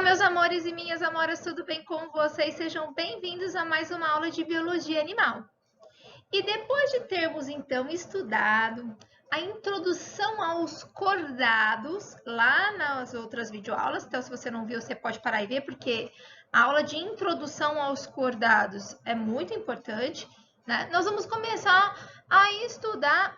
Olá, meus amores e minhas amoras, tudo bem com vocês? Sejam bem-vindos a mais uma aula de Biologia Animal. E depois de termos, então, estudado a introdução aos cordados lá nas outras videoaulas, então, se você não viu, você pode parar e ver, porque a aula de introdução aos cordados é muito importante, né? Nós vamos começar a estudar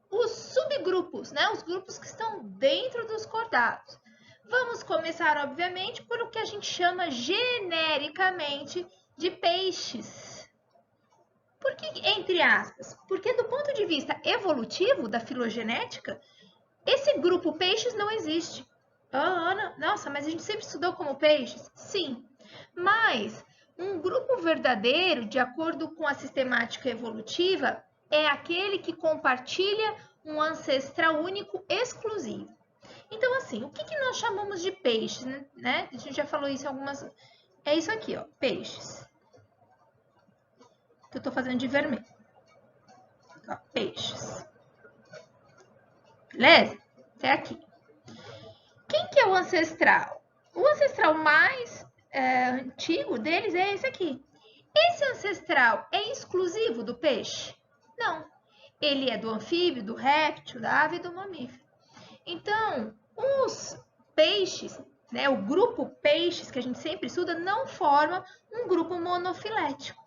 os subgrupos, né? Os grupos que estão dentro dos cordados. Vamos começar, obviamente, por o que a gente chama genericamente de peixes. Por que, entre aspas? Porque do ponto de vista evolutivo, da filogenética, esse grupo peixes não existe. Ana, nossa, mas a gente sempre estudou como peixes? Sim, mas um grupo verdadeiro, de acordo com a sistemática evolutiva, é aquele que compartilha um ancestral único exclusivo. Então, assim, o que nós chamamos de peixes, né? A gente já falou isso em algumas... É isso aqui, ó, peixes. Que eu tô fazendo de vermelho. Ó, peixes. Beleza? Isso é aqui. Quem que é o ancestral? O ancestral mais antigo deles é esse aqui. Esse ancestral é exclusivo do peixe? Não. Ele é do anfíbio, do réptil, da ave e do mamífero. Então, os peixes, né, o grupo peixes que a gente sempre estuda, não forma um grupo monofilético,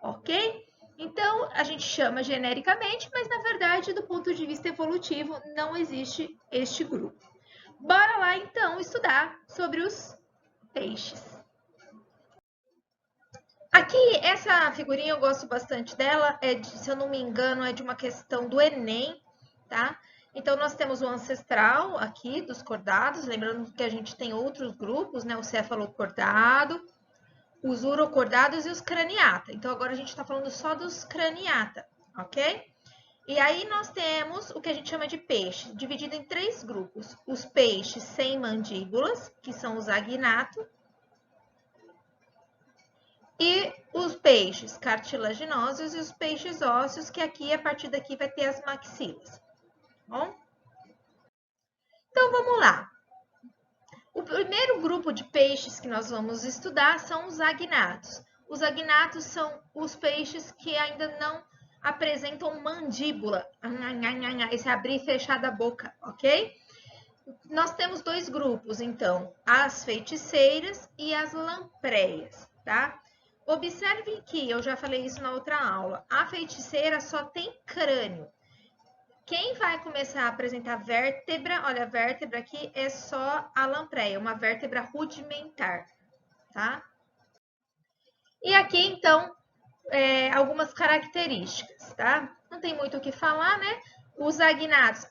ok? Então, a gente chama genericamente, mas na verdade, do ponto de vista evolutivo, não existe este grupo. Bora lá, então, estudar sobre os peixes. Aqui, essa figurinha eu gosto bastante dela, se eu não me engano, é de uma questão do Enem, tá? Então, nós temos o ancestral aqui dos cordados, lembrando que a gente tem outros grupos, né? O cefalocordado, os urocordados e os craniata. Então, agora a gente está falando só dos craniata, ok? E aí, nós temos o que a gente chama de peixe, dividido em 3 grupos. Os peixes sem mandíbulas, que são os agnato, e os peixes cartilaginosos e os peixes ósseos, que aqui, a partir daqui, vai ter as maxilas. Bom? Então, vamos lá. O primeiro grupo de peixes que nós vamos estudar são os agnatos. Os agnatos são os peixes que ainda não apresentam mandíbula. Esse abrir e fechar da boca, ok? Nós temos 2 grupos, então, as feiticeiras e as lampreias, tá? Observe que, eu já falei isso na outra aula, a feiticeira só tem crânio. Quem vai começar a apresentar vértebra, olha, a vértebra aqui é só a lampreia, uma vértebra rudimentar, tá? E aqui, então, algumas características, tá? Não tem muito o que falar, né? Os agnatos,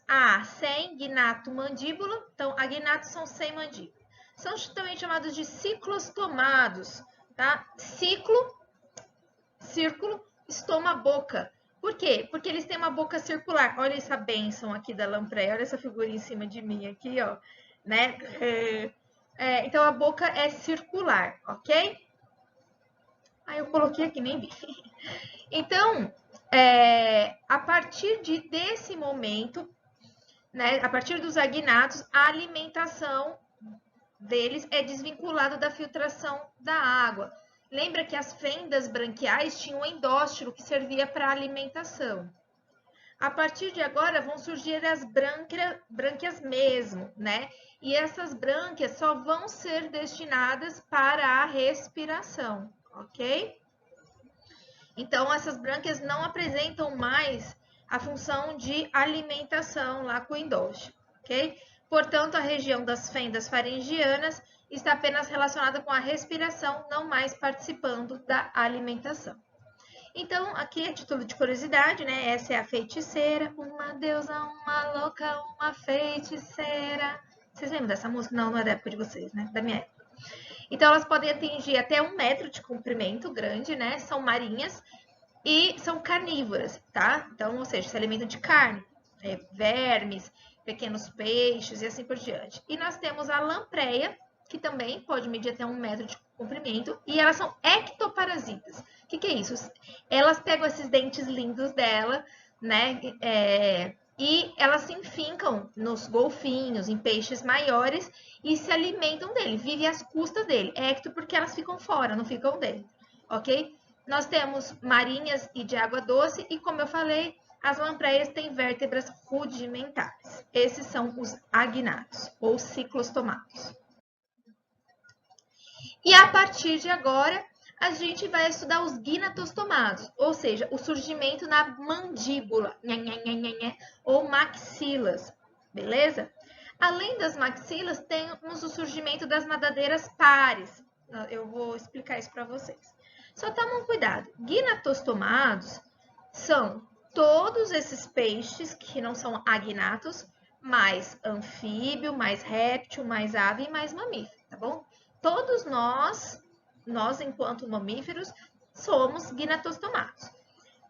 sem gnato mandíbula, então, agnatos são sem mandíbula. São também chamados de ciclostomados, tá? Círculo, estoma, boca. Por quê? Porque eles têm uma boca circular. Olha essa bênção aqui da lampreia. Olha essa figurinha em cima de mim aqui, ó. Né? Então, a boca é circular, ok? Eu coloquei aqui, nem vi. Então, a partir desse momento, né, a partir dos agnatos, a alimentação deles é desvinculada da filtração da água. Lembra que as fendas branquiais tinham um endóstilo que servia para alimentação. A partir de agora vão surgir as brânquias mesmo, né? E essas brânquias só vão ser destinadas para a respiração, ok? Então, essas brânquias não apresentam mais a função de alimentação lá com o endóstilo, ok? Portanto, a região das fendas faringianas está apenas relacionada com a respiração, não mais participando da alimentação. Então, aqui a título de curiosidade, né? Essa é a feiticeira, uma deusa, uma louca, uma feiticeira. Vocês lembram dessa música? Não, não é da época de vocês, né? Da minha época. Então, elas podem atingir até 1 metro de comprimento grande, né? São marinhas e são carnívoras, tá? Então, ou seja, se alimentam de carne, vermes, pequenos peixes e assim por diante. E nós temos a lampreia, que também pode medir até 1 metro de comprimento, e elas são ectoparasitas. O que é isso? Elas pegam esses dentes lindos dela, né, e elas se enfincam nos golfinhos, em peixes maiores e se alimentam dele, vivem às custas dele. É ecto porque elas ficam fora, não ficam dentro, ok? Nós temos marinhas e de água doce e, como eu falei, as lampreias têm vértebras rudimentares. Esses são os agnatos ou ciclostomatos. E a partir de agora, a gente vai estudar os gnatostomados, ou seja, o surgimento na mandíbula, ou maxilas, beleza? Além das maxilas, temos o surgimento das nadadeiras pares. Eu vou explicar isso para vocês. Só tomam cuidado, gnatostomados são todos esses peixes que não são agnatos, mais anfíbio, mais réptil, mais ave e mais mamífero, tá bom? Todos nós enquanto mamíferos, somos gnatostomados.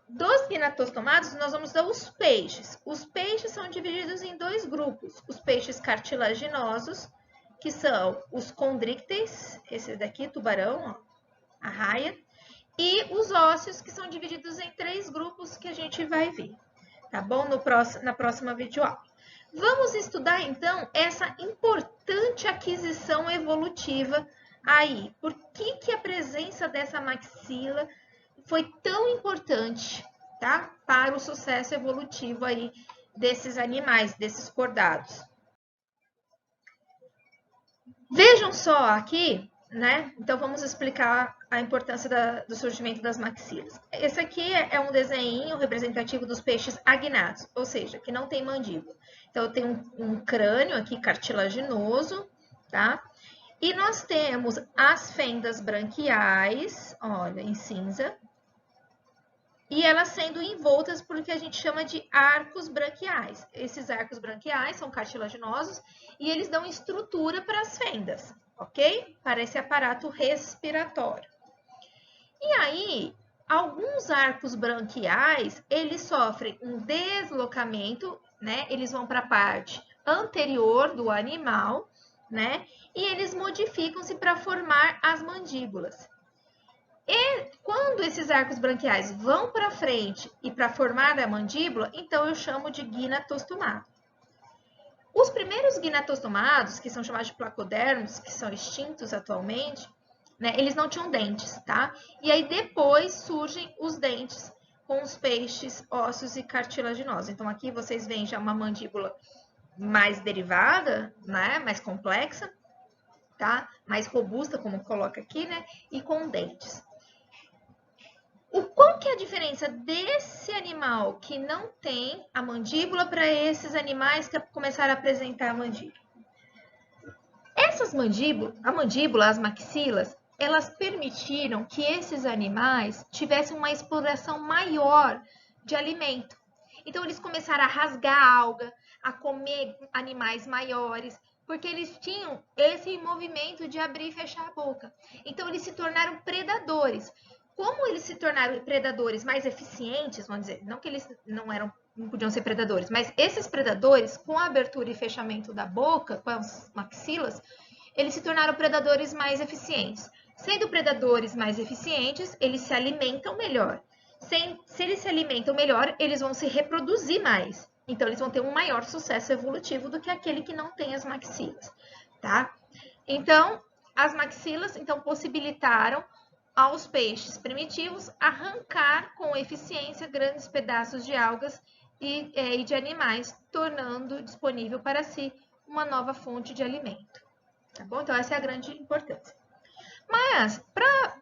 Dos gnatostomados, nós vamos dar os peixes. Os peixes são divididos em dois grupos. Os peixes cartilaginosos, que são os condrícteis, esse daqui, tubarão, ó, arraia, e os ósseos, que são divididos em três grupos que a gente vai ver, tá bom? Na próxima videoaula. Vamos estudar, então, essa importante aquisição evolutiva aí. Por que a presença dessa maxila foi tão importante, tá? Para o sucesso evolutivo aí desses animais, desses cordados. Vejam só aqui, né? Então, vamos explicar a importância do surgimento das maxilas. Esse aqui é um desenho representativo dos peixes agnatos, ou seja, que não tem mandíbula. Então, tem um crânio aqui cartilaginoso, tá? E nós temos as fendas branquiais, olha, em cinza, e elas sendo envoltas por que a gente chama de arcos branquiais. Esses arcos branquiais são cartilaginosos e eles dão estrutura para as fendas, ok? Para esse aparato respiratório. E aí, alguns arcos branquiais, eles sofrem um deslocamento, né? Eles vão para a parte anterior do animal, né? E eles modificam-se para formar as mandíbulas. E quando esses arcos branquiais vão para frente e para formar a mandíbula, então eu chamo de gnatostomado. Os primeiros gnatostomados, que são chamados de placodermos, que são extintos atualmente, né, eles não tinham dentes, tá? E aí depois surgem os dentes com os peixes ósseos e cartilaginosos. Então aqui vocês veem já uma mandíbula mais derivada, né, mais complexa, tá? Mais robusta, como coloca aqui, né? E com dentes. Qual que é a diferença desse animal que não tem a mandíbula para esses animais que começaram a apresentar a mandíbula? A mandíbula, as maxilas, elas permitiram que esses animais tivessem uma exploração maior de alimento. Então, eles começaram a rasgar a alga, a comer animais maiores, porque eles tinham esse movimento de abrir e fechar a boca. Então, eles se tornaram predadores. Como eles se tornaram predadores mais eficientes, vamos dizer, não que eles não podiam ser predadores, mas esses predadores, com a abertura e fechamento da boca, com as maxilas, eles se tornaram predadores mais eficientes. Sendo predadores mais eficientes, eles se alimentam melhor. Se eles se alimentam melhor, eles vão se reproduzir mais. Então, eles vão ter um maior sucesso evolutivo do que aquele que não tem as maxilas, tá? Então, as maxilas, então, possibilitaram aos peixes primitivos arrancar com eficiência grandes pedaços de algas e de animais, tornando disponível para si uma nova fonte de alimento. Tá bom? Então, essa é a grande importância. Mas, para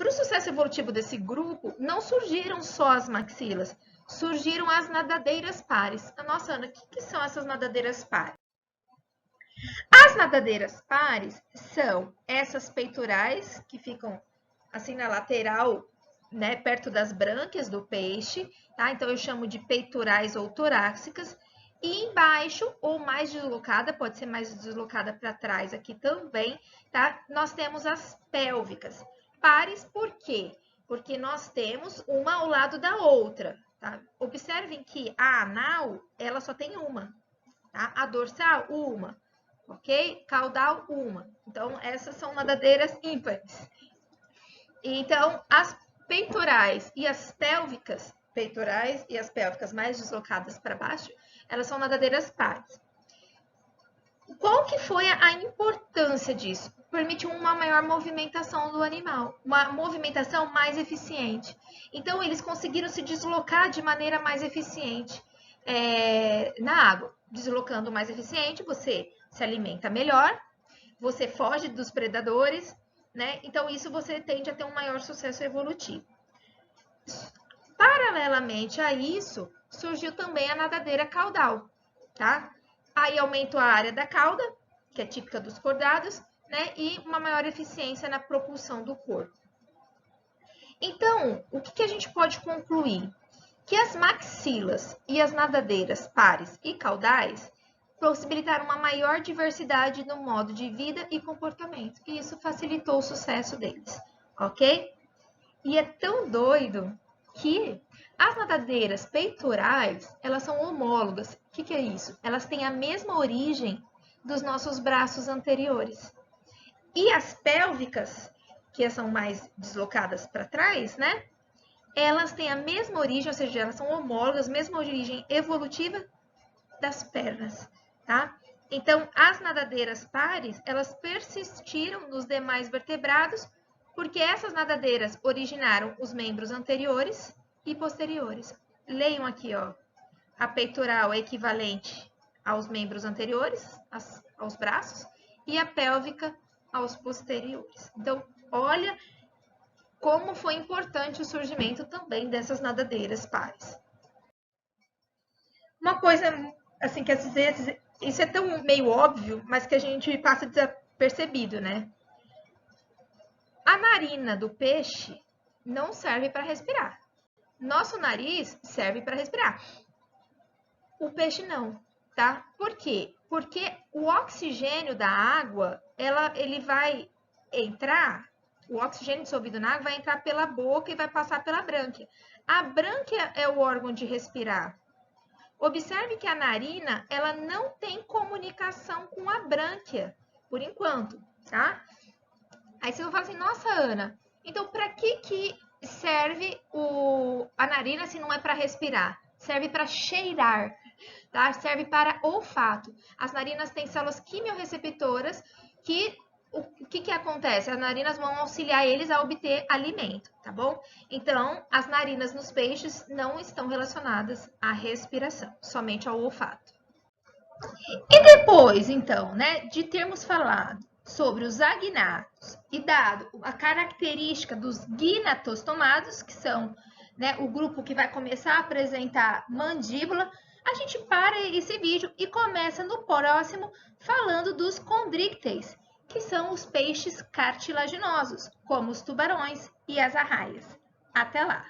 o sucesso evolutivo desse grupo, não surgiram só as maxilas, surgiram as nadadeiras pares. Nossa, Ana, o que são essas nadadeiras pares? As nadadeiras pares são essas peitorais que ficam assim na lateral, né, perto das brânquias do peixe, tá? Então eu chamo de peitorais ou torácicas. E embaixo, ou mais deslocada, pode ser mais deslocada para trás aqui também, tá? Nós temos as pélvicas. Pares por quê? Porque nós temos uma ao lado da outra, tá? Observem que a anal, ela só tem uma, tá? A dorsal, uma, ok? Caudal, uma. Então, essas são nadadeiras ímpares. Então, as peitorais e as pélvicas peitorais e as pélvicas mais deslocadas para baixo, elas são nadadeiras pares. Qual que foi a importância disso? Permite uma maior movimentação do animal, uma movimentação mais eficiente. Então, eles conseguiram se deslocar de maneira mais eficiente na água. Deslocando mais eficiente, você se alimenta melhor, você foge dos predadores, né? Então, isso você tende a ter um maior sucesso evolutivo. Paralelamente a isso, surgiu também a nadadeira caudal, tá? Aí aumenta a área da cauda, que é típica dos cordados, né? E uma maior eficiência na propulsão do corpo. Então, o que a gente pode concluir? Que as maxilas e as nadadeiras pares e caudais possibilitaram uma maior diversidade no modo de vida e comportamento. E isso facilitou o sucesso deles, ok? E é tão doido que as nadadeiras peitorais, elas são homólogas. O que é isso? Elas têm a mesma origem dos nossos braços anteriores. E as pélvicas, que são mais deslocadas para trás, né? Elas têm a mesma origem, ou seja, elas são homólogas, mesma origem evolutiva das pernas, tá? Então, as nadadeiras pares, elas persistiram nos demais vertebrados, porque essas nadadeiras originaram os membros anteriores e posteriores. Leiam aqui, ó. A peitoral é equivalente aos membros anteriores, aos braços, e a pélvica aos posteriores. Então, olha como foi importante o surgimento também dessas nadadeiras pares. Uma coisa, assim, que às vezes, isso é tão meio óbvio, mas que a gente passa desapercebido, né? A narina do peixe não serve para respirar. Nosso nariz serve para respirar. O peixe não, tá? Por quê? Porque o oxigênio da água, ele vai entrar, o oxigênio dissolvido na água vai entrar pela boca e vai passar pela brânquia. A brânquia é o órgão de respirar. Observe que a narina, ela não tem comunicação com a brânquia, por enquanto, tá? Aí você vai falar assim, nossa, Ana, então para que serve a narina se não é para respirar? Serve para cheirar, tá? Serve para olfato. As narinas têm células quimiorreceptoras que o que acontece? As narinas vão auxiliar eles a obter alimento, tá bom? Então, as narinas nos peixes não estão relacionadas à respiração, somente ao olfato. E depois, então, né, de termos falado sobre os agnatos e dado a característica dos gnatostomados, que são, né, o grupo que vai começar a apresentar mandíbula, a gente para esse vídeo e começa no próximo falando dos condrícteis, que são os peixes cartilaginosos, como os tubarões e as arraias. Até lá!